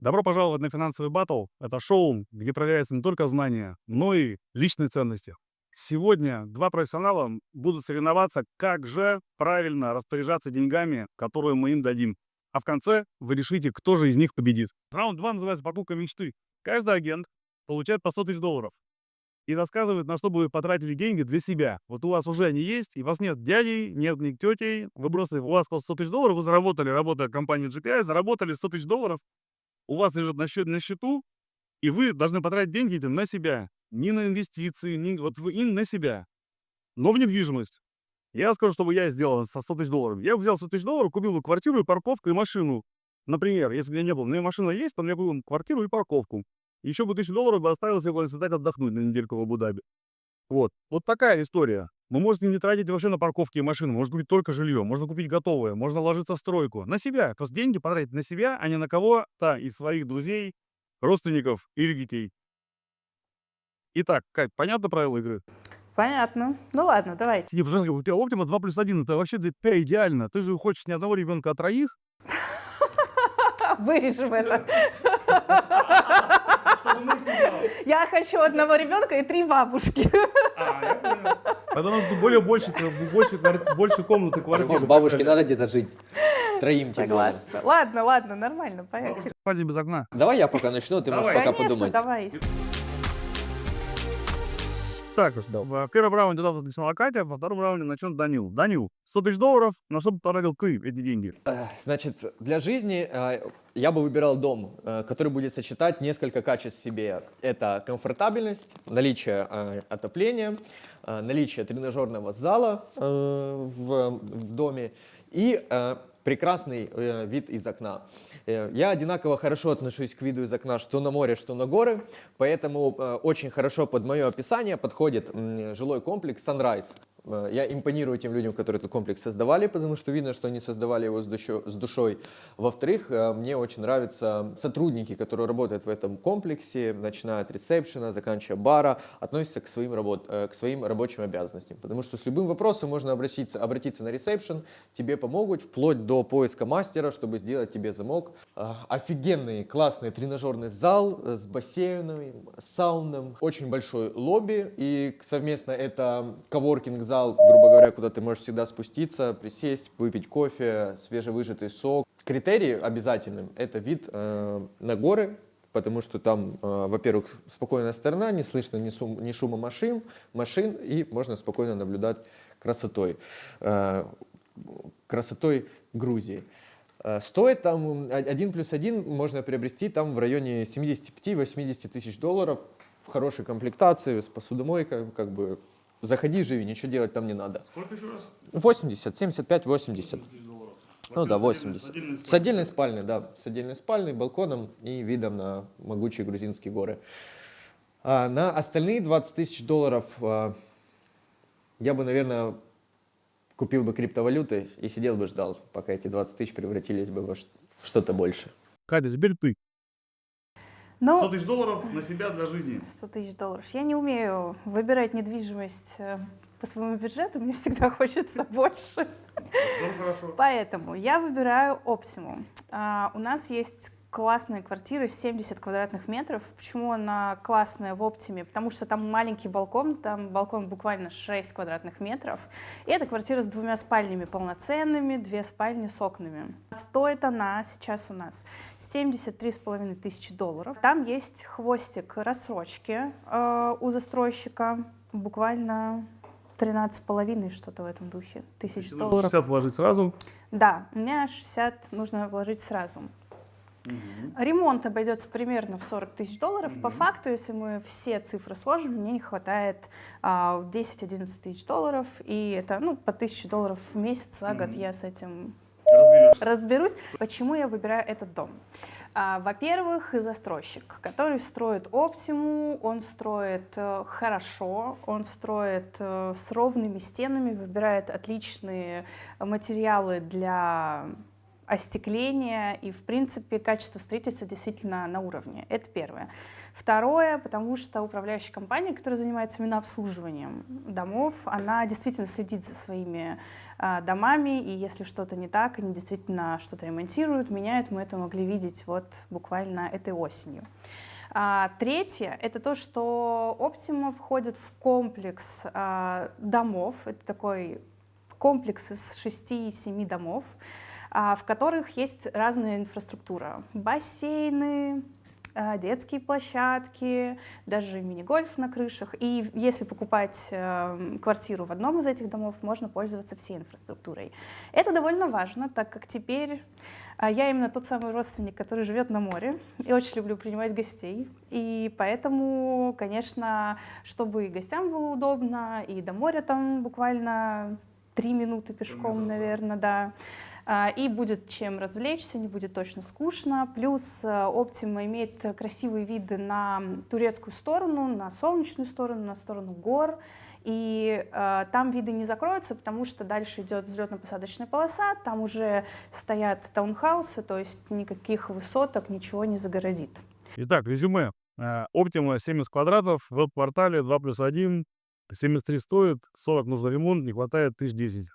Добро пожаловать на финансовый баттл. Это шоу, где проверяются не только знания, но и личные ценности. Сегодня два профессионала будут соревноваться, как же правильно распоряжаться деньгами, которые мы им дадим. А в конце вы решите, кто же из них победит. Раунд 2 называется «Покупка мечты». Каждый агент получает по 100 тысяч долларов и рассказывает, на что бы вы потратили деньги для себя. Вот у вас уже они есть, и у вас нет дядей, нет ни тетей. Вы просто, у вас 100 тысяч долларов, вы заработали, работая в компании GPI, заработали 100 тысяч долларов, у вас лежит на счету, и вы должны потратить деньги эти на себя. Не на инвестиции, вот вы им на себя, но в недвижимость. Я скажу, что бы я сделал со 100 тысяч долларов. Я бы взял 100 тысяч долларов, купил бы квартиру и парковку и машину. Например, если бы у меня не было, у меня машина есть, то я купил бы квартиру и парковку. Еще бы 1000 долларов бы оставил себе куда-нибудь слетать отдохнуть на недельку в Абу-Даби. Вот такая история. Вы можете не тратить вообще на парковки и машины, может купить только жилье, можно купить готовое, можно ложиться в стройку. На себя, просто деньги потратить на себя, а не на кого-то из своих друзей, родственников или детей. Итак, Кать, понятно правила игры? Понятно. Ну ладно, давайте. Типа, у тебя оптима 2+1, это вообще для тебя идеально. Ты же хочешь не одного ребенка, а троих. Вырежем это. Я хочу одного ребенка и 3 бабушки. Я понял. Потому что больше комнаты, квартиры. Бабушке надо где-то жить. Троим тем более. Согласна. Ладно, нормально, поехали. Хватит без окна. Давай я пока начну, ты можешь Давай. пока Конечно, подумать. давай. Так уж, да. В первом раунде начала Катя, во втором раунде начнет Данил. Данил, 100 тысяч долларов, на что бы потратил ты эти деньги? Значит, для жизни я бы выбирал дом, который будет сочетать несколько качеств в себе. Это комфортабельность, наличие отопления, наличие тренажерного зала в доме и прекрасный вид из окна. Я одинаково хорошо отношусь к виду из окна, что на море, что на горы, поэтому очень хорошо под мое описание подходит жилой комплекс Sunrise. Я импонирую тем людям, которые этот комплекс создавали, потому что видно, что они создавали его с душой. Во-вторых, мне очень нравятся сотрудники, которые работают в этом комплексе, начиная от ресепшена, заканчивая бара, относятся к своим рабочим обязанностям. Потому что с любым вопросом можно обратиться на ресепшен, тебе помогут, вплоть до поиска мастера, чтобы сделать тебе замок. Офигенный, классный тренажерный зал с бассейном, сауном, очень большой лобби, и совместно это коворкинг-зал, грубо говоря, куда ты можешь всегда спуститься, присесть, выпить кофе, свежевыжатый сок. Критерий обязательным – это вид на горы, потому что там, во-первых, спокойная сторона, не слышно ни шума машин, и можно спокойно наблюдать красотой Грузии. Стоит там 1+1 можно приобрести там в районе 75-80 тысяч долларов в хорошей комплектации, с посудомойкой, как бы заходи, живи, ничего делать там не надо. Сколько еще раз? 80, 75, 80. Ну да, 80. С отдельной спальней, да. С отдельной спальней, балконом и видом на могучие грузинские горы. На остальные 20 тысяч долларов я бы, наверное, купил бы криптовалюты и сидел бы ждал, пока эти 20 тысяч превратились бы в что-то больше. Катя, теперь ты. 100 Ну, тысяч долларов на себя для жизни. 100 тысяч долларов. Я не умею выбирать недвижимость по своему бюджету, мне всегда хочется больше. Ну, хорошо. Поэтому я выбираю Optimum. У нас есть классная квартира, 70 квадратных метров. Почему она классная в Оптиме? Потому что там маленький балкон, там балкон буквально 6 квадратных метров. И это квартира с 2 спальнями полноценными, 2 спальни с окнами. Стоит она сейчас у нас 73,5 тысячи долларов. Там есть хвостик рассрочки у застройщика, буквально 13,5, что-то в этом духе, тысяч долларов. 60 вложить сразу. Да, у меня 60 нужно вложить сразу. Ремонт обойдется примерно в 40 тысяч долларов. По факту, если мы все цифры сложим, мне не хватает 10-11 тысяч долларов. И это по 1000 долларов в месяц, за год я с этим разберусь. Почему я выбираю этот дом? Во-первых, застройщик, который строит Optimum, он строит хорошо, он строит с ровными стенами, выбирает отличные материалы для остекление, и, в принципе, качество строительства действительно на уровне. Это первое. Второе, потому что управляющая компания, которая занимается именно обслуживанием домов, она действительно следит за своими домами, и если что-то не так, они действительно что-то ремонтируют, меняют. Мы это могли видеть вот буквально этой осенью. Третье — это то, что Optima входит в комплекс домов. Это такой комплекс из 6-7 домов, в которых есть разная инфраструктура. Бассейны, детские площадки, даже мини-гольф на крышах. И если покупать квартиру в одном из этих домов, можно пользоваться всей инфраструктурой. Это довольно важно, так как теперь я именно тот самый родственник, который живет на море, и очень люблю принимать гостей. И поэтому, конечно, чтобы и гостям было удобно, и до моря там буквально 3 минуты пешком, наверное, да. И будет чем развлечься, не будет точно скучно. Плюс Optima имеет красивые виды на турецкую сторону, на солнечную сторону, на сторону гор. И там виды не закроются, потому что дальше идет взлетно-посадочная полоса, там уже стоят таунхаусы, то есть никаких высоток, ничего не загородит. Итак, резюме. Optima 70 квадратов, в квартале 2+1, 73 стоит, 40 нужно ремонт, не хватает 1010.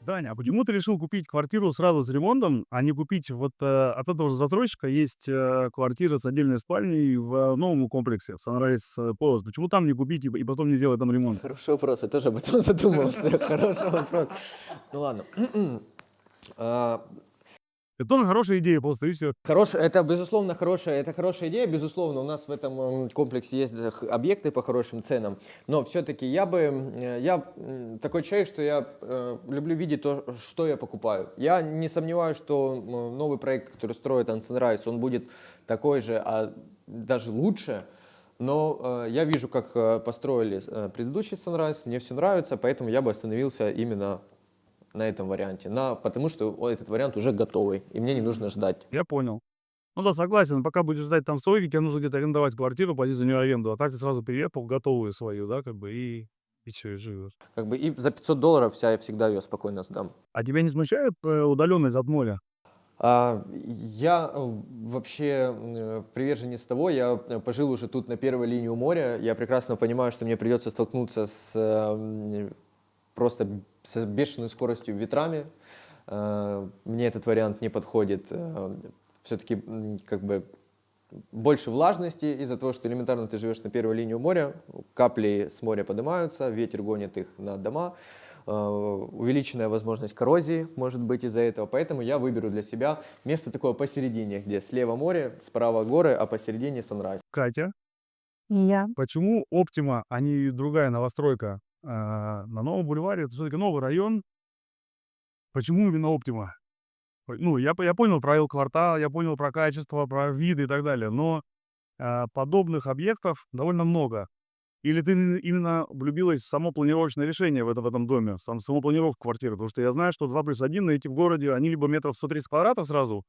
Даня, а почему ты решил купить квартиру сразу с ремонтом, а не купить вот от этого же застройщика есть квартира с отдельной спальней в новом комплексе, в Sunrise Palace? Почему там не купить и потом не сделать там ремонт? Хороший вопрос, я тоже об этом задумался. Хороший вопрос. Ну ладно. Это тоже хорошая идея, просто и все. Это, безусловно, хорошая идея. Безусловно, у нас в этом комплексе есть объекты по хорошим ценам. Но все-таки я такой человек, что я люблю видеть то, что я покупаю. Я не сомневаюсь, что новый проект, который строит Sunrise, он будет такой же, а даже лучше. Но я вижу, как построили предыдущий Sunrise, мне все нравится, поэтому я бы остановился именно на этом варианте, потому что этот вариант уже готовый, и мне не нужно ждать. Я понял. Ну да, согласен, пока будешь ждать там стройки, тебе нужно где-то арендовать квартиру, платить за нее аренду, а так ты сразу переехал готовую свою, да, как бы, и все, и живешь. Как бы и за $500 я всегда ее спокойно сдам. А тебя не смущает удаленность от моря? Я вообще приверженец того, я пожил уже тут на первой линии у моря, я прекрасно понимаю, что мне придется столкнуться просто с бешеной скоростью ветрами. Мне этот вариант не подходит. Все-таки как бы больше влажности из-за того, что элементарно ты живешь на первой линии у моря, капли с моря поднимаются, ветер гонит их на дома, увеличенная возможность коррозии может быть из-за этого, поэтому я выберу для себя место такое посередине, где слева море, справа горы, а посередине Sunrise. Катя, Я. почему Optima, а не другая новостройка на Новом бульваре? Это все-таки новый район. Почему именно Optima? Ну, я понял про L-квартал, я понял про качество, про виды и так далее, но подобных объектов довольно много. Или ты именно влюбилась в само планировочное решение в этом доме, саму планировку квартиры? Потому что я знаю, что 2+1 найти в городе, они либо метров 130 квадратов сразу,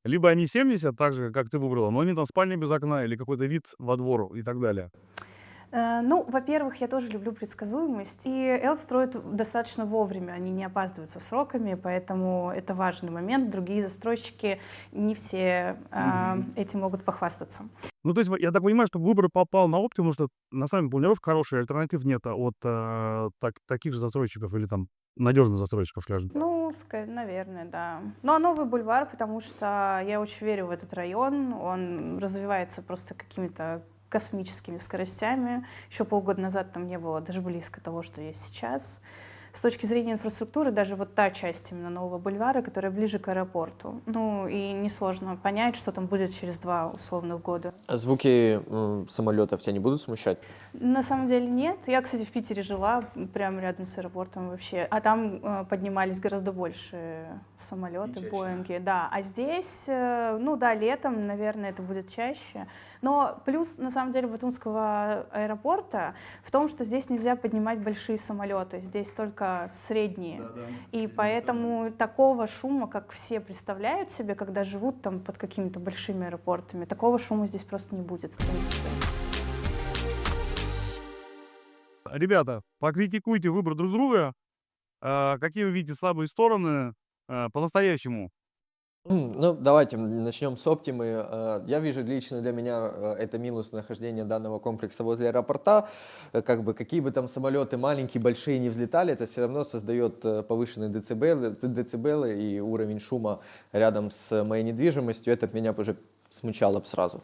либо они 70, так же, как ты выбрала, но они там спальня без окна или какой-то вид во двор и так далее. Ну, во-первых, я тоже люблю предсказуемость, и Эл строит достаточно вовремя, они не опаздывают со сроками, поэтому это важный момент. Другие застройщики не все этим могут похвастаться. Ну, то есть я так понимаю, что выбор попал на Optima, потому что на самом деле планировка хорошая, альтернатив нет от таких же застройщиков или там надежных застройщиков, скажем. Ну, наверное, да. Но новый бульвар, потому что я очень верю в этот район, он развивается просто какими-то космическими скоростями. Еще полгода назад там не было даже близко того, что есть сейчас. С точки зрения инфраструктуры, даже вот та часть именно нового бульвара, которая ближе к аэропорту. Ну, и несложно понять, что там будет через 2 условных года. А звуки самолетов тебя не будут смущать? На самом деле нет. Я, кстати, в Питере жила, прямо рядом с аэропортом вообще. А там поднимались гораздо больше самолеты, Боинги. Да. А здесь, ну да, летом, наверное, это будет чаще. Но плюс, на самом деле, Батумского аэропорта в том, что здесь нельзя поднимать большие самолеты. Здесь только средние. И поэтому такого шума, как все представляют себе, когда живут там под какими-то большими аэропортами, такого шума здесь просто не будет, в принципе. Ребята, покритикуйте выбор друг друга, Какие вы видите слабые стороны по-настоящему? Ну, давайте начнем с оптимы. Я вижу лично для меня это минус нахождения данного комплекса возле аэропорта. Как бы какие бы там самолеты маленькие, большие не взлетали, это все равно создает повышенные децибелы и уровень шума рядом с моей недвижимостью. Это меня бы уже смущало бы сразу.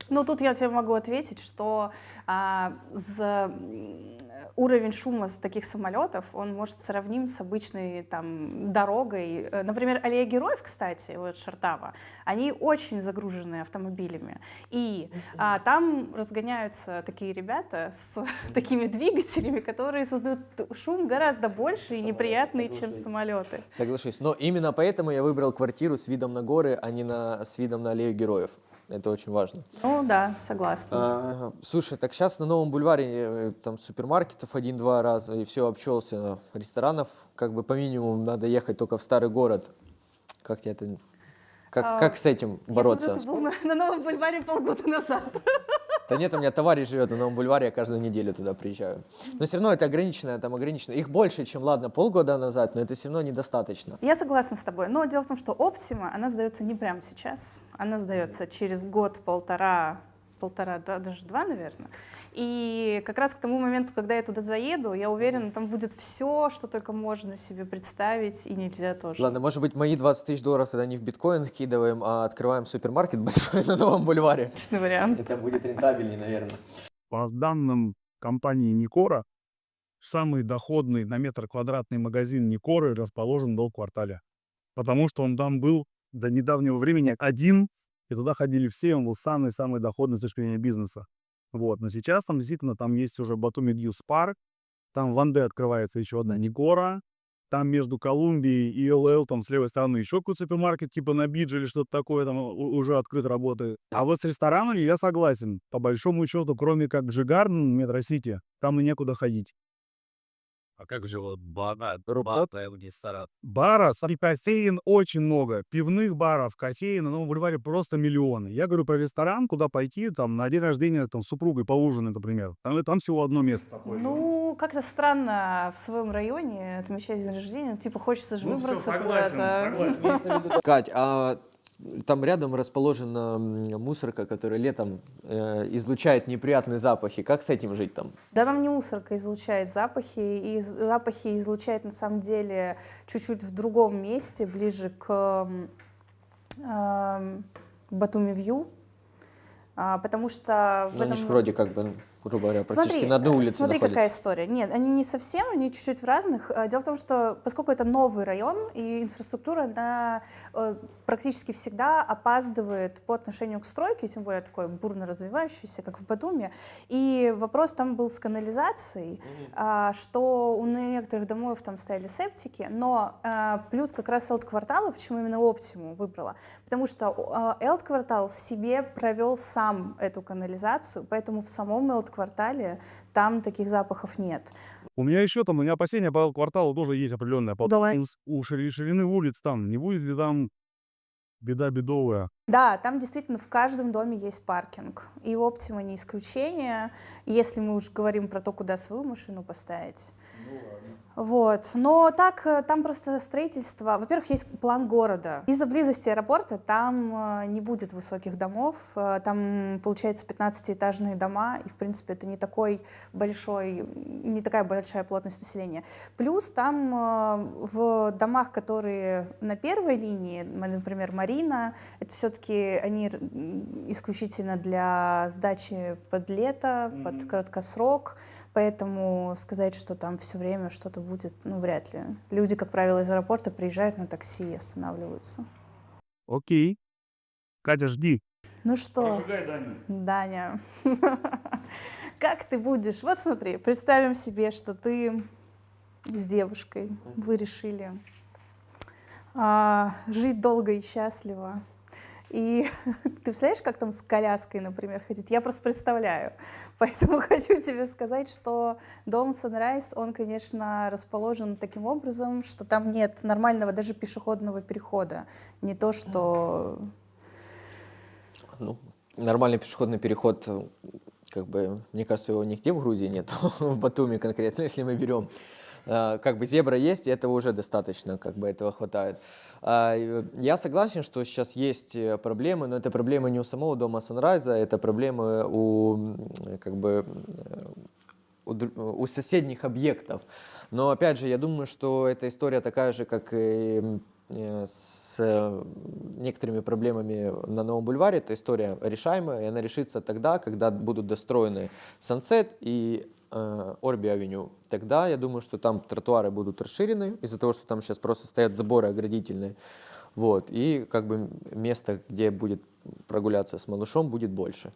Ну, тут я тебе могу ответить, что уровень шума с таких самолетов, он может сравним с обычной там дорогой. Например, аллея героев, кстати, вот Шартава, они очень загружены автомобилями. И там разгоняются такие ребята с такими двигателями, которые создают шум гораздо больше и неприятный, чем самолеты. Соглашусь. Но именно поэтому я выбрал квартиру с видом на горы, а не с видом на аллею героев. Это очень важно. Ну да, согласна. Слушай, так сейчас на Новом бульваре там супермаркетов 1-2 раза, и все, обчелся. Ресторанов как бы по минимуму надо ехать только в старый город. Как тебе это... Как с этим бороться? Я смотрю, ты был на Новом бульваре полгода назад. Да нет, у меня товарищ живет на Новом бульваре, я каждую неделю туда приезжаю. Но все равно это ограничено, там ограничено. Их больше, чем, ладно, полгода назад, но это все равно недостаточно. Я согласна с тобой, но дело в том, что Optima, она сдается не прямо сейчас, она сдается через год-полтора, да, даже 2, наверное. И как раз к тому моменту, когда я туда заеду, я уверена, там будет все, что только можно себе представить, и нельзя тоже. Ладно, может быть, мои 20 тысяч долларов тогда не в биткоин вкидываем, а открываем супермаркет большой на Новом бульваре. Отличный вариант. Это будет рентабельнее, наверное. По данным компании Никора, самый доходный на метр квадратный магазин Никоры расположен в Белл-квартале. Потому что он там был до недавнего времени один, и туда ходили все, он был самый-самый доходный с точки зрения бизнеса. Вот. Но сейчас там действительно там есть уже Батуми Дьюс Парк, там в Ванде открывается еще одна Никора, там между Колумбией и ЛЛ, там с левой стороны еще какой-то супермаркет типа на Бидже или что-то такое там уже открыт работает. А вот с ресторанами я согласен. По большому счету, кроме как Джигарден, Метро-Сити, там и некуда ходить. А как же вот бара, ресторан? Баров и кофеин очень много. Пивных баров, кофеин на Новом бульваре просто миллионы. Я говорю про ресторан, куда пойти там на день рождения там, с супругой поужинать, например. Там всего одно место такое. Ну, как-то странно в своем районе отмечать день рождения. Типа хочется же выбраться куда-то. Кать, а там рядом расположена мусорка, которая летом излучает неприятные запахи. Как с этим жить там? Да, там не мусорка излучает запахи, и запахи излучает на самом деле чуть-чуть в другом месте, ближе к Батуми-Вью, потому что в Ну, они этом... же вроде как бы, грубо говоря, практически Смотри, на одной улице смотри, находятся. какая история. Нет, они не совсем, они чуть-чуть в разных. Дело в том, что поскольку это новый район, и инфраструктура, она практически всегда опаздывает по отношению к стройке, тем более такой бурно развивающийся, как в Батуми. И вопрос там был с канализацией, что у некоторых домов там стояли септики, но плюс как раз Элт-кварталы, почему именно Оптиму выбрала? Потому что Элт-квартал себе провел сам эту канализацию, поэтому в самом Элт-квартале там таких запахов нет. У меня опасения по кварталу тоже есть определенное. Давай. У ширины улиц там, не будет ли там беда бедовая? Да, там действительно в каждом доме есть паркинг. И Optima не исключение, если мы уже говорим про то, куда свою машину поставить. Вот. Но так, там просто строительство. Во-первых, есть план города. Из-за близости аэропорта там не будет высоких домов. Там, получается, 15-этажные дома. И, в принципе, это не такая большая плотность населения. Плюс там в домах, которые на первой линии, например, Марина, это все-таки они исключительно для сдачи под лето, под краткосрок. Поэтому сказать, что там все время что-то будет, ну, вряд ли. Люди, как правило, из аэропорта приезжают на такси и останавливаются. Окей. Катя, жди. Ну что, Прожигай, Даня. Даня, как ты будешь? Вот смотри, представим себе, что ты с девушкой, вы решили жить долго и счастливо. И ты представляешь, как там с коляской, например, ходить? Я просто представляю. Поэтому хочу тебе сказать, что дом Sunrise, он, конечно, расположен таким образом, что там нет нормального даже пешеходного перехода. Не то, что... Ну, нормальный пешеходный переход, как бы, мне кажется, его нигде в Грузии нет, в Батуми конкретно, если мы берем. как бы зебра есть, и этого уже достаточно, как бы этого хватает. Я согласен, что сейчас есть проблемы, но это проблемы не у самого дома Sunrise, это проблемы как бы, у соседних объектов. Но опять же, я думаю, что эта история такая же, как и с некоторыми проблемами на Новом бульваре. Эта история решаемая, и она решится тогда, когда будут достроены Сансет и Орби-авеню. Тогда я думаю, что там тротуары будут расширены из-за того, что там сейчас просто стоят заборы оградительные. Вот, и как бы место, где будет прогуляться с малышом, будет больше.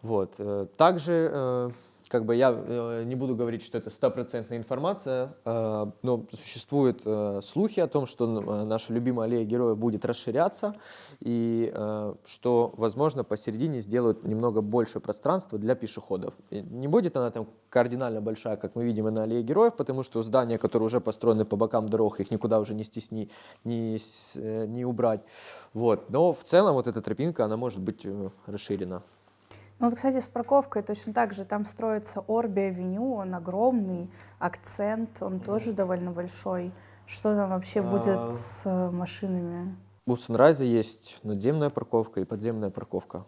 Вот. Также как бы я не буду говорить, что это стопроцентная информация, но существуют слухи о том, что наша любимая аллея Героев будет расширяться, и что, возможно, посередине сделают немного больше пространства для пешеходов. И не будет она там кардинально большая, как мы видим и на аллее Героев, потому что здания, которые уже построены по бокам дорог, их никуда уже не стесни, не убрать. Вот. Но в целом вот эта тропинка, она может быть расширена. Ну вот, кстати, с парковкой точно так же. Там строится Орби-авеню, он огромный, акцент, он тоже довольно большой. Что там вообще будет с машинами? У Sunrise есть надземная парковка и подземная парковка.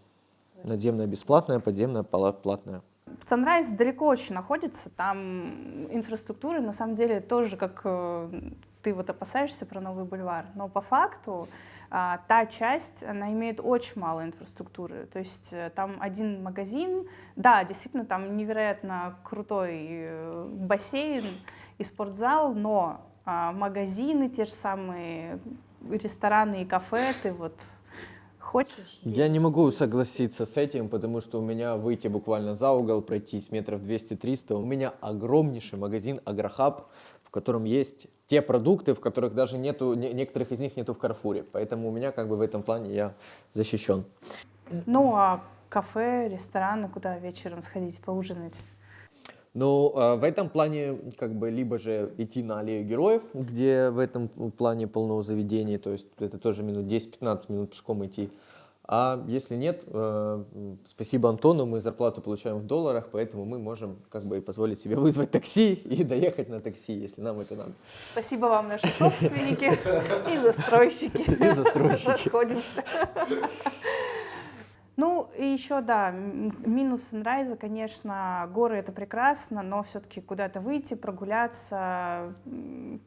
Надземная бесплатная, подземная платная. Sunrise далеко очень находится, там инфраструктура на самом деле тоже, как ты вот опасаешься про Новый бульвар, но по факту та часть, она имеет очень мало инфраструктуры, то есть там один магазин, да, действительно там невероятно крутой бассейн и спортзал, но магазины те же самые, рестораны и кафе, ты вот хочешь? Я не могу согласиться с этим, потому что у меня выйти буквально за угол, пройтись метров 200-300, у меня огромнейший магазин Агрохаб, в котором есть те продукты, в которых даже нету, некоторых из них нету в Карфуре. Поэтому у меня как бы в этом плане я защищен. Ну, а кафе, рестораны, куда вечером сходить поужинать? Ну, в этом плане как бы либо же идти на аллею Героев, где в этом плане полно заведений, то есть это тоже минут 10-15 минут пешком идти. А если нет, спасибо Антону, мы зарплату получаем в долларах, поэтому мы можем как бы позволить себе вызвать такси и доехать на такси, если нам это надо. Спасибо вам, наши собственники и застройщики. И застройщики. Расходимся. Ну, и еще, да, минус Sunrise, конечно, горы — это прекрасно, но все-таки куда-то выйти, прогуляться,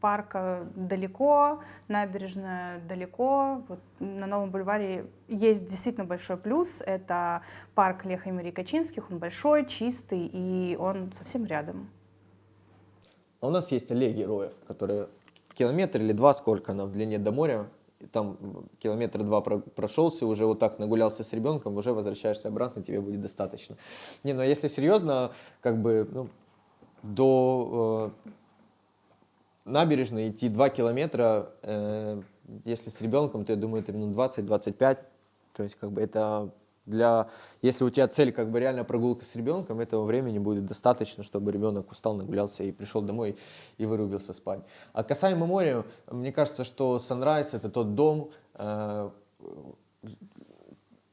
парка далеко, набережная далеко. Вот на Новом бульваре есть действительно большой плюс, это парк Леха и Марии Качинских, он большой, чистый, и он совсем рядом. А у нас есть аллея Героев, которая километр или два, сколько она в длине до моря, и там километр два прошелся, уже вот так нагулялся с ребенком, уже возвращаешься обратно, тебе будет достаточно. Не, но если серьезно, как бы до набережной идти 2 километра, если с ребенком, то я думаю, это минут 20-25, то есть как бы это если у тебя цель как бы реально прогулка с ребенком, этого времени будет достаточно, чтобы ребенок устал, нагулялся и пришел домой и вырубился спать. А касаемо моря, мне кажется, что Sunrise — это тот дом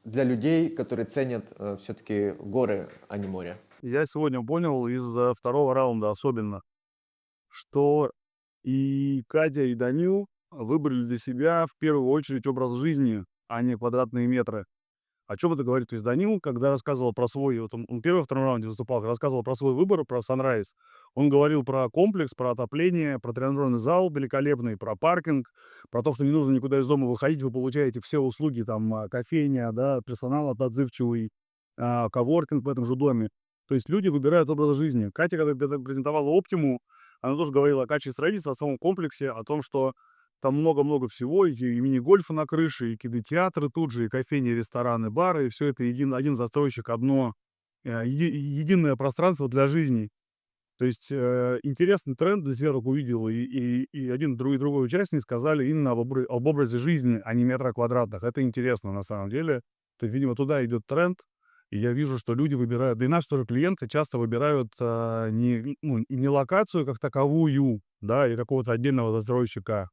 для людей, которые ценят все-таки горы, а не море. Я сегодня понял из второго раунда особенно, что и Катя, и Данил выбрали для себя в первую очередь образ жизни, а не квадратные метры. О чем это говорит? То есть Данил, когда рассказывал про свой, вот он первый во втором раунде выступал, рассказывал про свой выбор, про Sunrise, он говорил про комплекс, про отопление, про тренажерный зал великолепный, про паркинг, про то, что не нужно никуда из дома выходить, вы получаете все услуги, там, кофейня, да, персонал отзывчивый, коворкинг в этом же доме. То есть люди выбирают образ жизни. Катя, когда презентовала Оптиму, она тоже говорила о качестве строительства, о самом комплексе, о том, что там много-много всего, и мини-гольфы на крыше, и кинотеатры тут же, и кофейни, и рестораны, бары, и все это один застройщик, одно единое пространство для жизни. То есть интересный тренд для себя увидел, и один, другой участник сказали именно об образе жизни, а не метрах квадратных. Это интересно на самом деле. То есть, видимо, туда идет тренд, и я вижу, что люди выбирают, да и наши тоже клиенты часто выбирают не локацию как таковую, да, и какого-то отдельного застройщика,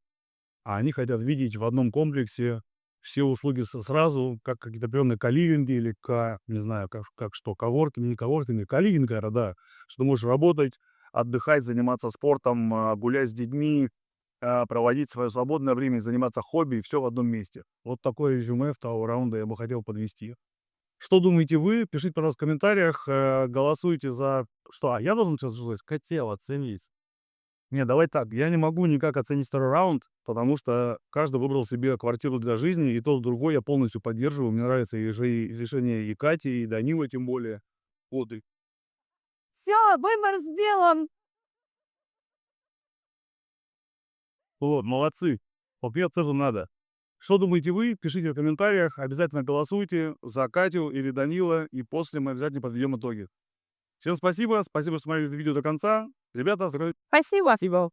а они хотят видеть в одном комплексе все услуги сразу, как какие-то определенные коливинги или, не знаю, как что, коворкинг, не коворкинг, коливинг, наверное, да, что ты можешь работать отдыхать, заниматься спортом, гулять с детьми, проводить свое свободное время, заниматься хобби, все в одном месте. Вот такое резюме второго раунда я бы хотел подвести. Что думаете вы? Пишите, пожалуйста, в комментариях. Голосуйте за... Что? Я должен сейчас сказать? Хотел оценить. Не, давай так. Я не могу никак оценить второй раунд, потому что каждый выбрал себе квартиру для жизни, и тот, и другой я полностью поддерживаю. Мне нравится и решение и Кати, и Данила тем более. Вот и Все, выбор сделан. вот, молодцы. Попьет тоже надо. Что думаете вы? Пишите в комментариях. Обязательно голосуйте за Катю или Данила, и после мы обязательно подведем итоги. Всем спасибо. Спасибо, что смотрели это видео до конца. Ребята, Спасибо.